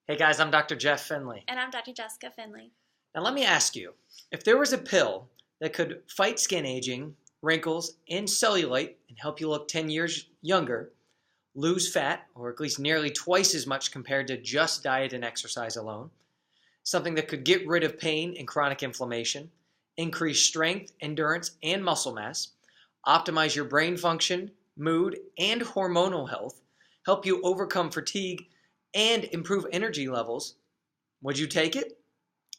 Hey guys, I'm Dr. Jeff Finley. And I'm Dr. Jessica Finley. Now let me ask you, if there was a pill that could fight skin aging, wrinkles, and cellulite and help you look 10 years younger, lose fat, or at least nearly twice as much compared to just diet and exercise alone, something that could get rid of pain and chronic inflammation, increase strength, endurance, and muscle mass, optimize your brain function, mood, and hormonal health, help you overcome fatigue, and improve energy levels, would you take it?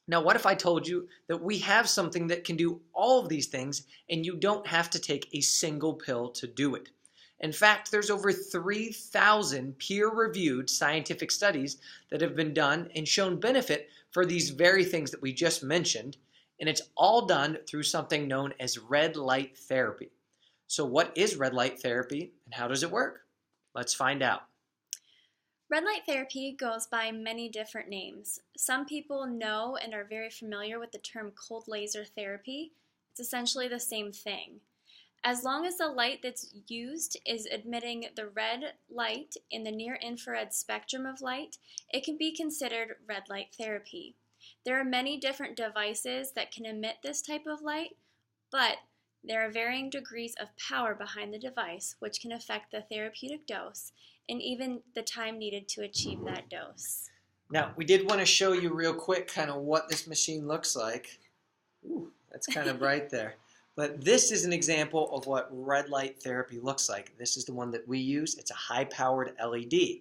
Now, what if I told you that we have something that can do all of these things and you don't have to take a single pill to do it? In fact, there's over 3,000 peer-reviewed scientific studies that have been done and shown benefit for these very things that we just mentioned, and it's all done through something known as red light therapy. So what is red light therapy and how does it work? Let's find out. Red light therapy goes by many different names. Some people know and are very familiar with the term cold laser therapy. It's essentially the same thing. As long as the light that's used is emitting the red light in the near-infrared spectrum of light, it can be considered red light therapy. There are many different devices that can emit this type of light, but there are varying degrees of power behind the device, which can affect the therapeutic dose and even the time needed to achieve that dose. Now, we did want to show you real quick kind of what this machine looks like. Ooh, that's kind of bright there. But this is an example of what red light therapy looks like. This is the one that we use. It's a high-powered LED.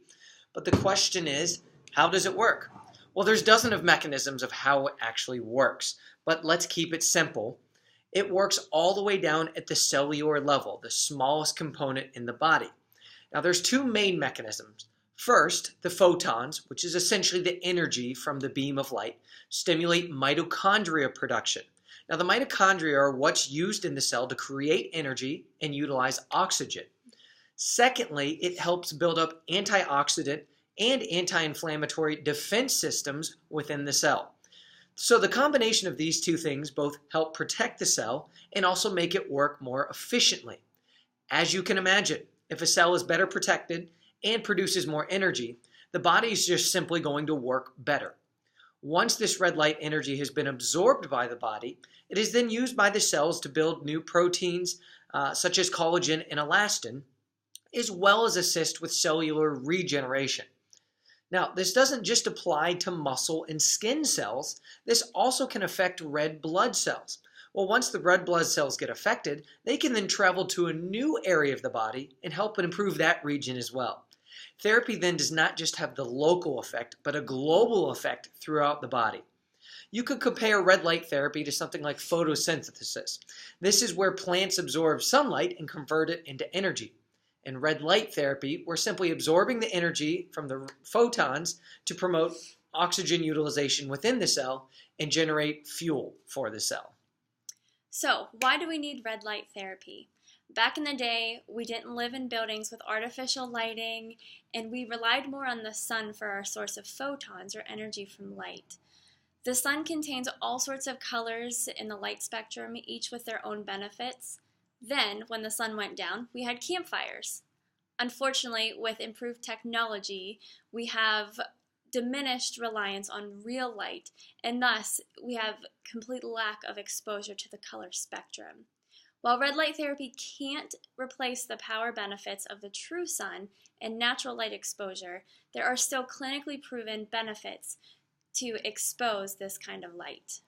But the question is, how does it work? Well, there's dozens of mechanisms of how it actually works. But let's keep it simple. It works all the way down at the cellular level, the smallest component in the body. Now, there's two main mechanisms. First, the photons, which is essentially the energy from the beam of light, stimulate mitochondria production. Now, the mitochondria are what's used in the cell to create energy and utilize oxygen. Secondly, it helps build up antioxidant and anti-inflammatory defense systems within the cell. So the combination of these two things both help protect the cell and also make it work more efficiently. As you can imagine, if a cell is better protected and produces more energy, the body is just simply going to work better. Once this red light energy has been absorbed by the body, it is then used by the cells to build new proteins such as collagen and elastin, as well as assist with cellular regeneration. Now, this doesn't just apply to muscle and skin cells. This also can affect red blood cells. Well, once the red blood cells get affected, they can then travel to a new area of the body and help improve that region as well. Therapy then does not just have the local effect, but a global effect throughout the body. You could compare red light therapy to something like photosynthesis. This is where plants absorb sunlight and convert it into energy. In red light therapy, we're simply absorbing the energy from the photons to promote oxygen utilization within the cell and generate fuel for the cell. So, why do we need red light therapy? Back in the day, we didn't live in buildings with artificial lighting, and we relied more on the sun for our source of photons or energy from light. The sun contains all sorts of colors in the light spectrum, each with their own benefits. Then, when the sun went down, we had campfires. Unfortunately, with improved technology, we have diminished reliance on real light, and thus we have complete lack of exposure to the color spectrum. While red light therapy can't replace the power benefits of the true sun and natural light exposure, there are still clinically proven benefits to expose this kind of light.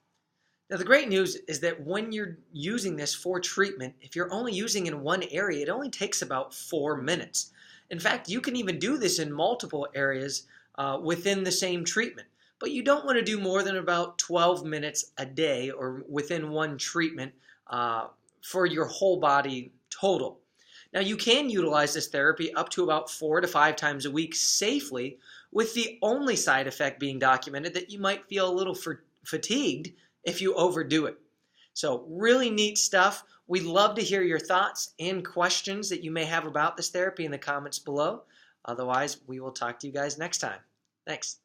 Now, the great news is that when you're using this for treatment, if you're only using in one area, it only takes about 4 minutes. In fact, you can even do this in multiple areas within the same treatment. But you don't want to do more than about 12 minutes a day or within one treatment for your whole body total. Now, you can utilize this therapy up to about 4 to 5 times a week safely, with the only side effect being documented that you might feel a little fatigued if you overdo it. So really neat stuff. We'd love to hear your thoughts and questions that you may have about this therapy in the comments below. Otherwise, we will talk to you guys next time. Thanks.